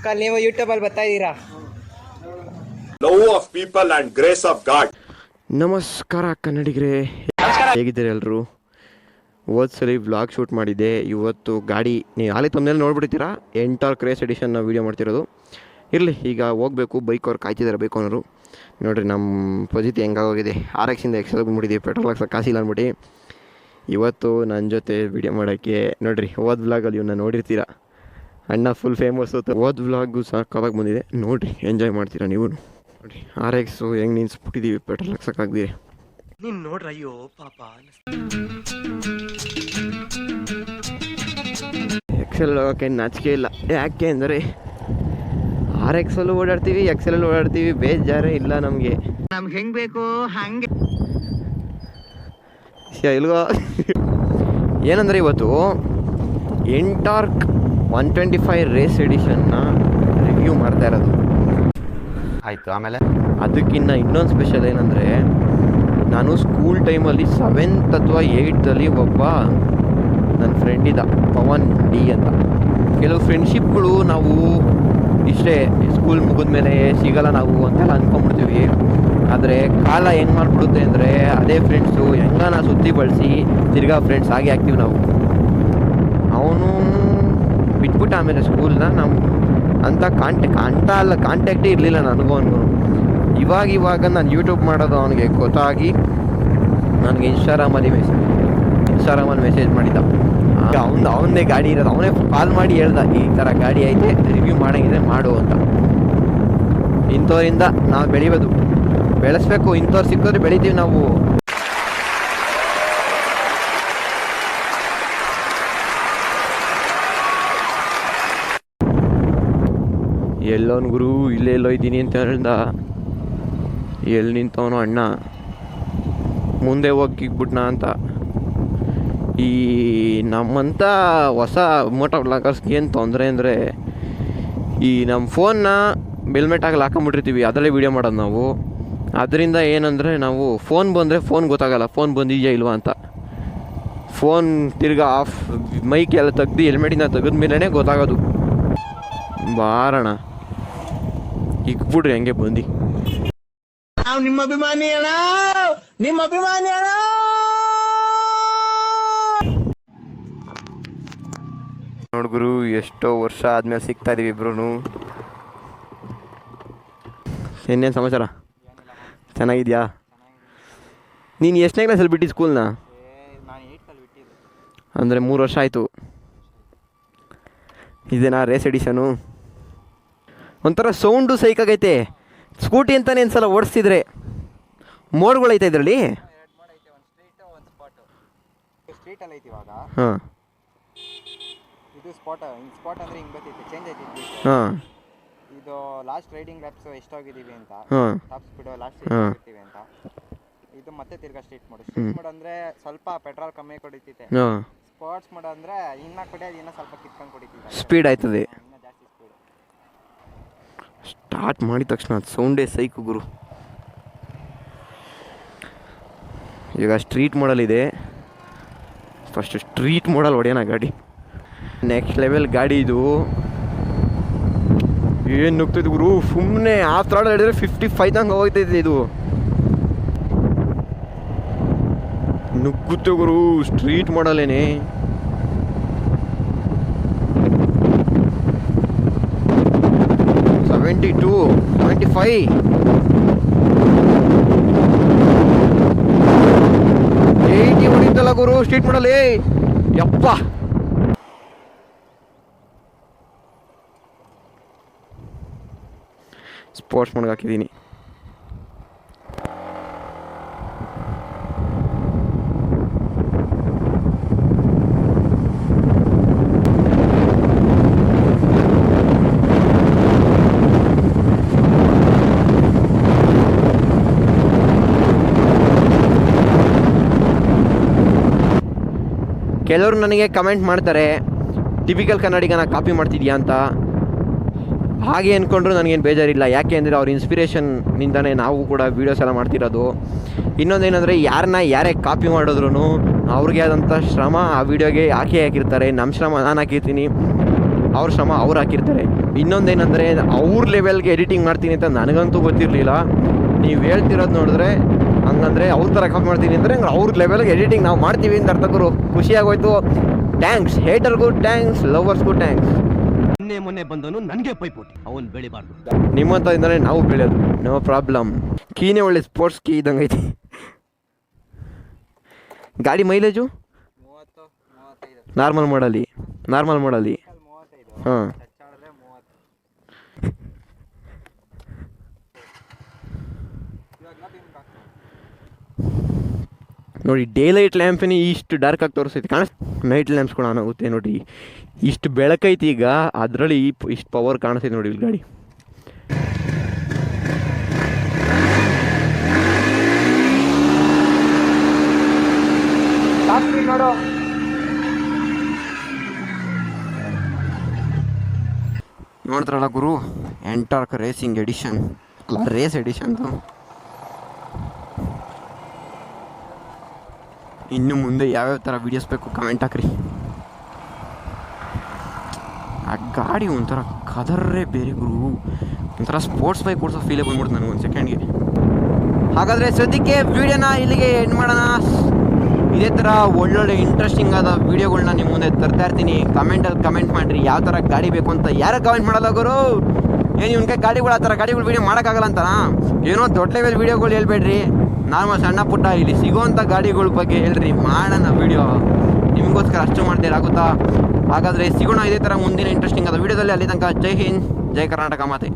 Uncle ನೀವು YouTube ಅಲ್ಲಿ ಬರ್ತಾ ಇದ್ದೀರಾ? Love of people and grace of god. ನಮಸ್ಕಾರ ಕನ್ನಡಿಗರೇ, ಹೇಗಿದ್ದೀರಿ ಎಲ್ಲರೂ? ಸರಿ ವ್ಲಾಗ್ ಶೂಟ್ ಮಾಡಿದ್ದೆ. ಇವತ್ತು ಗಾಡಿ ನೀವು ಆಲಿ ತಮ್ಮನೇಲಿ ನೋಡ್ಬಿಡ್ತೀರಾ, ಎಂಟಾರ್ಕ್ ರೇಸ್ ಎಡಿಷನ್ನ ವೀಡಿಯೋ ಮಾಡ್ತಿರೋದು. ಇರಲಿ, ಈಗ ಹೋಗಬೇಕು. ಬೈಕ್ ಅವ್ರು ಕಾಯ್ತಿದ್ದಾರೆ, ಬೇಕು ಅನ್ನೋರು. ನೋಡಿರಿ ನಮ್ಮ ಪರಿಸ್ಥಿತಿ ಹೆಂಗಾಗೋಗಿದೆ. RX-ಇಂದ XL ಬಂದ್ಬಿಟ್ಟಿದ್ದೀವಿ, ಪೆಟ್ರೋಲ್ ಹಾಕ್ಸೋಕೆ ಕಾಸಿಲ್ಲ ಅಂದ್ಬಿಟ್ಟು. ಇವತ್ತು ನನ್ನ ಜೊತೆ ವೀಡಿಯೋ ಮಾಡೋಕ್ಕೆ ನೋಡಿರಿ, ವ್ಲಾಗಲ್ಲಿ ಇವನ್ನ ನೋಡಿರ್ತೀರ. ಅಣ್ಣ ಫುಲ್ ಫೇಮಸ್ಸು. ವ್ಲಾಗು ಸಾಕಾಗಿ ಬಂದಿದೆ, ನೋಡಿರಿ, ಎಂಜಾಯ್ ಮಾಡ್ತೀರಾ ನೀವು. ನೋಡಿ RX ಹೆಂಗೆ ನಿನ್ಸ್ಬಿಟ್ಟಿದ್ದೀವಿ, ಪೆಟ್ರೋಲ್ ಹಾಕ್ಸೋಕ್ಕಾಗ್ದಿರಿ. ನೀನು ನೋಡ್ರ, ಅಯ್ಯೋ ಪಾಪ. XL ಹೋಗೋಕ್ಕೆ ನಾಚಿಕೆ ಇಲ್ಲ. ಯಾಕೆ ಅಂದರೆ RX-ಅಲ್ಲೂ ಓಡಾಡ್ತೀವಿ, XL-ಅಲ್ಲೂ ಓಡಾಡ್ತೀವಿ, ಬೇಜಾರೇ ಇಲ್ಲ ನಮಗೆ. ನಮ್ಗೆ ಹೆಂಗೆ ಬೇಕು ಹಂಗೆ ಇಲ್ಗೋ. ಏನಂದರೆ ಇವತ್ತು ಎಂಟಾರ್ಕ್ 125 ರೇಸ್ ಎಡಿಷನ್ನ ರಿವ್ಯೂ ಮಾಡ್ತಾ ಇರೋದು. ಆಯಿತು. ಆಮೇಲೆ ಅದಕ್ಕಿಂತ ಇನ್ನೊಂದು ಸ್ಪೆಷಲ್ ಏನಂದರೆ, ನಾನು ಸ್ಕೂಲ್ ಟೈಮಲ್ಲಿ 7th ಅಥವಾ 8th ಒಬ್ಬ ನನ್ನ ಫ್ರೆಂಡ್ ಇದ್ದ, ಪವನ್ D ಅಂತ. ಕೆಲವು ಫ್ರೆಂಡ್ಶಿಪ್ಗಳು ನಾವು ಇಷ್ಟೇ ಸ್ಕೂಲ್ ಮುಗಿದ್ಮೇಲೆ ಸಿಗಲ್ಲ ನಾವು ಅಂತೆಲ್ಲ ಅಂದ್ಕೊಂಡ್ಬಿಡ್ತೀವಿ. ಆದರೆ ಕಾಲ ಹೆಂಗೆ ಮಾಡಿಬಿಡುತ್ತೆ ಅಂದರೆ, ಅದೇ ಫ್ರೆಂಡ್ಸು ಹೆಂಗಾನ ಸುತ್ತಿ ಬಳಸಿ ತಿರ್ಗಾ ಫ್ರೆಂಡ್ಸ್ ಆಗೇ ಆಗ್ತೀವಿ ನಾವು. ಅವನು ಬಿಟ್ಬಿಟ್ಟು ಆಮೇಲೆ ಸ್ಕೂಲ್ನ ನಾವು ಅಂತ ಕಾಂಟ್ಯಾಕ್ಟೇ ಇರಲಿಲ್ಲ ನನಗೂ ಅವನಿಗೂ. ಇವಾಗ ನಾನು ಯೂಟ್ಯೂಬ್ ಮಾಡೋದು ಅವನಿಗೆ ಗೊತ್ತಾಗಿ ನನಗೆ ಇನ್ಸ್ಟಾಗ್ರಾಮಲ್ಲಿ ಮೆಸೇಜ್ ಮಾಡಿದ್ದ. ಅವನದೇ ಗಾಡಿ ಇರೋದು, ಅವನೇ ಕಾಲ್ ಮಾಡಿ ಹೇಳ್ದ, ಈ ಥರ ಗಾಡಿ ಐತೆ, ರಿವ್ಯೂ ಮಾಡೋಂಗಿದ್ರೆ ಮಾಡು ಅಂತ. ಇಂಥವ್ರಿಂದ ನಾವು ಬೆಳೆಸ್ಬೇಕು. ಇಂಥವ್ರು ಸಿಕ್ಕಿದ್ರೆ ಬೆಳಿತೀವಿ ನಾವು. ಎಲ್ಲೋನ್ ಗುರು, ಇಲ್ಲೆಲ್ಲೋ ಇದ್ದೀನಿ ಅಂತ ಹೇಳ್ದ. ಎಲ್ಲಿ ನಿಂತವನು ಅಣ್ಣ, ಮುಂದೆ ಹೋಗಿಬಿಟ್ನಾ ಅಂತ. ಈ ನಮ್ಮಂಥ ಹೊಸ ಮೋಟೋ ವ್ಲಾಗರ್ಸ್ಗೆ ಏನು ತೊಂದರೆ ಅಂದರೆ, ಈ ನಮ್ಮ ಫೋನ್ನ ಬೆಲ್ಮೆಟಾಗಿ ಹಾಕೊಂಬಿಟ್ಟಿರ್ತೀವಿ, ಅದರಲ್ಲೇ ವೀಡಿಯೋ ಮಾಡೋದು ನಾವು. ಅದರಿಂದ ಏನಂದರೆ, ನಾವು ಫೋನ್ ಬಂದರೆ ಫೋನ್ ಗೊತ್ತಾಗಲ್ಲ, ಫೋನ್ ಬಂದಿದೆಯಾ ಇಲ್ವಾ ಅಂತ. ಫೋನ್ ತಿರ್ಗಾ ಆಫ್, ಮೈಕ್ ಎಲ್ಲ ತೆಗ್ದು ಹೆಲ್ಮೆಟಿಂದ ತೆಗೆದ ಮೇಲೇ ಗೊತ್ತಾಗೋದು. ಬಾರಣ ಇಕ್ಬಿಡ್ರಿ ಹಂಗೆ ಬಂದು. ನಿಮ್ಮ ಅಭಿಮಾನಿ ಅಣ್ಣ, ನಿಮ್ಮ ಅಭಿಮಾನಿ ಅಣ್ಣ. ನೋಡ್ಗುರು, ಎಷ್ಟೋ ವರ್ಷ ಆದ್ಮೇಲೆ ಸಿಗ್ತಾ ಇದೀವಿ ಇಬ್ರು. ಇನ್ನೇನು ಸಮಾಚಾರ? ಚೆನ್ನಾಗಿದ್ಯಾ? ನೀನು ಎಷ್ಟನೇ ಕ್ಲಾಸಲ್ಲಿ ಬಿಟ್ಟು ಸ್ಕೂಲ್ನ? ಅಂದರೆ 3 ವರ್ಷ ಆಯಿತು. ಇದೇನಾ ರೇಸ್ ಎಡಿಷನು? ಒಂಥರ ಸೌಂಡು ಸೈಕಾಗೈತೆ. ಸ್ಕೂಟಿ ಅಂತಾನೆ ಒಂದ್ಸಲ ಓಡಿಸ್ತಿದ್ರೆ. ಮೋಡ್ಗಳೈತೆ ಇದರಲ್ಲಿ. ಸ್ಟ್ರೀಟಲ್ಲಿ ಐತಿ ಇವಾಗ. ಹಾಂ, ಇದು ಸ್ಪಾಟ್ ಅಂದರೆ ಹಿಂಗೆ ಬರ್ತೈತೆ, ಚೇಂಜ್ ಐತಿ. ಹಾಂ, ಇದು ಲಾಸ್ಟ್ ರೈಡಿಂಗ್ ಲ್ಯಾಪ್ಸ್ ಎಷ್ಟೋಗಿದ್ದೀವಿ ಅಂತ, ಹಾಂ, ಟಾಪ್ ಸ್ಪೀಡ್ ಲಾಸ್ಟ್ ಎಷ್ಟಾಗಿರ್ತೀವಿ ಅಂತ. ಇದು ಮತ್ತೆ ತಿರ್ಗಾ ಸ್ಟ್ರೀಟ್ ಮೋಡ್ ಅಂದರೆ ಸ್ವಲ್ಪ ಪೆಟ್ರೋಲ್ ಕಮ್ಮಿ ಕೊಡಿತೈತೆ. ಹಾಂ. ಸ್ಪೋರ್ಟ್ಸ್ ಮೋಡ್ ಅಂದರೆ ಇನ್ನ ಕುಡಿಯೋದು ಇನ್ನೂ ಸ್ವಲ್ಪ ಕಿತ್ಕೊಂಡು ಕುಡಿತೀವಿ, ಸ್ಪೀಡ್ ಆಯ್ತದೆ. ಇನ್ನೂ ಜಾಸ್ತಿ ಸ್ಪೀಡ್. ಸ್ಟಾರ್ಟ್ ಮಾಡಿದ ತಕ್ಷಣ ಅದು ಸೌಂಡೇ ಸೈಕು ಗುರು. ಈಗ ಸ್ಟ್ರೀಟ್ ಮೋಡಲ್ಲಿದೆ. ಫಸ್ಟ್ ಸ್ಟ್ರೀಟ್ ಮೋಡಲ್ಲಿ ಹೊಡೆಯೋಣ ಗಾಡಿ. ನೆಕ್ಸ್ಟ್ ಲೆವೆಲ್ ಗಾಡಿ ಇದು. ಏನು ನುಗ್ತೈತೆ ಗುರು, ಸುಮ್ಮನೆ ಆ ಥರ ಹೇಳಿದ್ರೆ 55 ತನಕ ಹೋಗ್ತೈತೆ ಇದು. ನುಗ್ಗುತ್ತೆ ಗುರು ಸ್ಟ್ರೀಟ್ ಮಾಡಲೇನೆ. $72, $75. $80 ಹೊಡಿತಲ್ಲ ಗುರು ಸ್ಟ್ರೀಟ್ ಮಾಡಲೇ. ಯಪ್ಪ, ಸ್ಪೋರ್ಟ್ಸ್ ಮೋಡ್ಗೆ ಹಾಕಿದ್ದೀನಿ. ಕೆಲವರು ನನಗೆ ಕಮೆಂಟ್ ಮಾಡ್ತಾರೆ, ಟಿಪಿಕಲ್ ಕನ್ನಡಿಗನ ಕಾಪಿ ಮಾಡ್ತಿದ್ಯಾ ಅಂತ. ಹಾಗೆ ಅಂದ್ಕೊಂಡ್ರು ನನಗೇನು ಬೇಜಾರಿಲ್ಲ. ಯಾಕೆ ಅಂದರೆ ಅವ್ರ ಇನ್ಸ್ಪಿರೇಷನ್ನಿಂದನೇ ನಾವು ಕೂಡ ವೀಡಿಯೋಸ್ ಎಲ್ಲ ಮಾಡ್ತಿರೋದು. ಇನ್ನೊಂದೇನೆಂದರೆ ಯಾರೇ ಕಾಪಿ ಮಾಡಿದ್ರು ಅವ್ರಿಗೆ ಆದಂಥ ಶ್ರಮ ಆ ವೀಡಿಯೋಗೆ ಹಾಕಿರ್ತಾರೆ. ನಮ್ಮ ಶ್ರಮ ನಾನು ಹಾಕಿರ್ತೀನಿ. ಅವ್ರ ಶ್ರಮ ಅವ್ರು ಹಾಕಿರ್ತಾರೆ. ಇನ್ನೊಂದೇನೆಂದರೆ ಅವ್ರ ಲೆವೆಲ್ಗೆ ಎಡಿಟಿಂಗ್ ಮಾಡ್ತೀನಿ ಅಂತ ನನಗಂತೂ ಗೊತ್ತಿರಲಿಲ್ಲ. ನೀವು ಹೇಳ್ತಿರೋದು ನೋಡಿದ್ರೆ ಹಂಗಂದರೆ ಅವ್ರ ಥರ ಕಾಪಿ ಮಾಡ್ತೀನಿ ಅಂದರೆ ಹಂಗೆ ಅವ್ರ ಲೆವೆಲ್ಗೆ ಎಡಿಟಿಂಗ್ ನಾವು ಮಾಡ್ತೀವಿ ಅಂತ ಅರ್ಥ ಗುರು. ಖುಷಿಯಾಗೋಯ್ತು. ಥ್ಯಾಂಕ್ಸ್ ಹೇಟರ್ಗೂ ಥ್ಯಾಂಕ್ಸ್, ಲವರ್ಸ್ಗೂ ಥ್ಯಾಂಕ್ಸ್. ಮೊನ್ನೆ ಬಂದನು ನನಗೆ ಪೈಪೋಟಿ, ಅವನು ಬೆಳಿಬಾರ್ದು. ನಿಮ್ಮಂತ ಇಂದಾನೆ ನಾವು ಬೆಳೆಯೋದು, ನೋ ಪ್ರಾಬ್ಲಮ್. ಕೀನೇ ಒಳ್ಳೆ ಸ್ಪೋರ್ಟ್ಸ್ ಕೀ ಇದ್ದಂಗೆ ಐತಿ. ಗಾಡಿ ಮೈಲೇಜು 30-35 ನಾರ್ಮಲ್ ಮಾಡಲಿ 35 ಹಾಂ. ಟಚ್ ಆಡಿದ್ರೆ 30. ಇವಾಗ ಮತ್ತೆ ಹಿಂಗೆ ಹಾಕ್ತಾರೆ. ನೋಡಿ ಡೇ ಲೈಟ್ ಲ್ಯಾಂಪಿನೇ ಇಷ್ಟು ಡಾರ್ಕ್ ಆಗಿ ತೋರಿಸ್ತೈತಿ. ನೈಟ್ ಲ್ಯಾಂಪ್ಸ್ ಕೂಡ ಆನ್ ಆಗುತ್ತೆ ನೋಡಿ. ಇಷ್ಟು ಬೆಳಕೈತಿ ಈಗ, ಅದರಲ್ಲಿ ಇಷ್ಟು ಪವರ್ ಕಾಣಿಸ್ತೈತಿ ನೋಡಿ ಇಲ್ಲಿ ಗಾಡಿ. ನೋಡು ನೋಡ್ತಾರಲ್ಲ ಗುರು, ಎಂಟಾರ್ಕ್ ರೇಸಿಂಗ್ ಎಡಿಷನ್ ಅಲ್ಲ, ರೇಸ್ ಎಡಿಷನ್ದು. ಇನ್ನು ಮುಂದೆ ಯಾವ್ಯಾವ ಥರ ವೀಡಿಯೋಸ್ ಬೇಕು ಕಮೆಂಟ್ ಹಾಕ್ರಿ. ಆ ಗಾಡಿ ಒಂಥರ ಕದರ್ರೇ ಬೇರೆ ಗುರು, ಒಂಥರ ಸ್ಪೋರ್ಟ್ಸ್ ಬೈಕ್ ಓಡಿಸೋ ಫೀಲೇ ಬಂದ್ಬಿಡ್ತು ನನಗೆ ಒಂದು ಸೆಕೆಂಡ್ಗೆ. ಹಾಗಾದರೆ ಸದ್ಯಕ್ಕೆ ವೀಡಿಯೋನ ಇಲ್ಲಿಗೆ ಎಂಡ್ ಮಾಡೋಣ. ಇದೇ ಥರ ಒಳ್ಳೊಳ್ಳೆ ಇಂಟ್ರೆಸ್ಟಿಂಗ್ ಆದ ವೀಡಿಯೋಗಳನ್ನ ನಿಮ್ಮ ಮುಂದೆ ತರ್ತಾ ಇರ್ತೀನಿ. ಕಮೆಂಟಲ್ಲಿ ಕಮೆಂಟ್ ಮಾಡಿರಿ ಯಾವ ಥರ ಗಾಡಿ ಬೇಕು ಅಂತ. ಯಾರು ಕಮೆಂಟ್ ಮಾಡಲ್ಲ ಗುರು, ಏನು ಇವನ್ಗೆ ಗಾಡಿಗಳು ಆ ಥರ ಗಾಡಿಗಳು ವೀಡಿಯೋ ಮಾಡೋಕ್ಕಾಗಲ್ಲ ಅಂತನಾ? ಏನೋ ದೊಡ್ಡ ಲೆವೆಲ್ ವೀಡಿಯೋಗಳು ಹೇಳ್ಬೇಡ್ರಿ, ನಾರ್ಮಲ್ ಸಣ್ಣ ಪುಟ್ಟ ಇಲ್ಲಿ ಸಿಗೋವಂಥ ಗಾಡಿಗಳ ಬಗ್ಗೆ ಹೇಳ್ರಿ, ಮಾಡೋಣ ವೀಡಿಯೋ. ನಿಮಗೋಸ್ಕರ ಅಷ್ಟು ಮಾಡ್ತೀರಾಗುತ್ತಾ? ಹಾಗಾದರೆ ಸಿಗೋಣ ಇದೇ ಥರ ಮುಂದಿನ ಇಂಟ್ರೆಸ್ಟಿಂಗ್ ಆದ ವೀಡಿಯೋದಲ್ಲಿ. ಅಲ್ಲಿ ತನಕ ಜೈ ಹಿಂದ್, ಜೈ ಕರ್ನಾಟಕ ಮಾತೆ.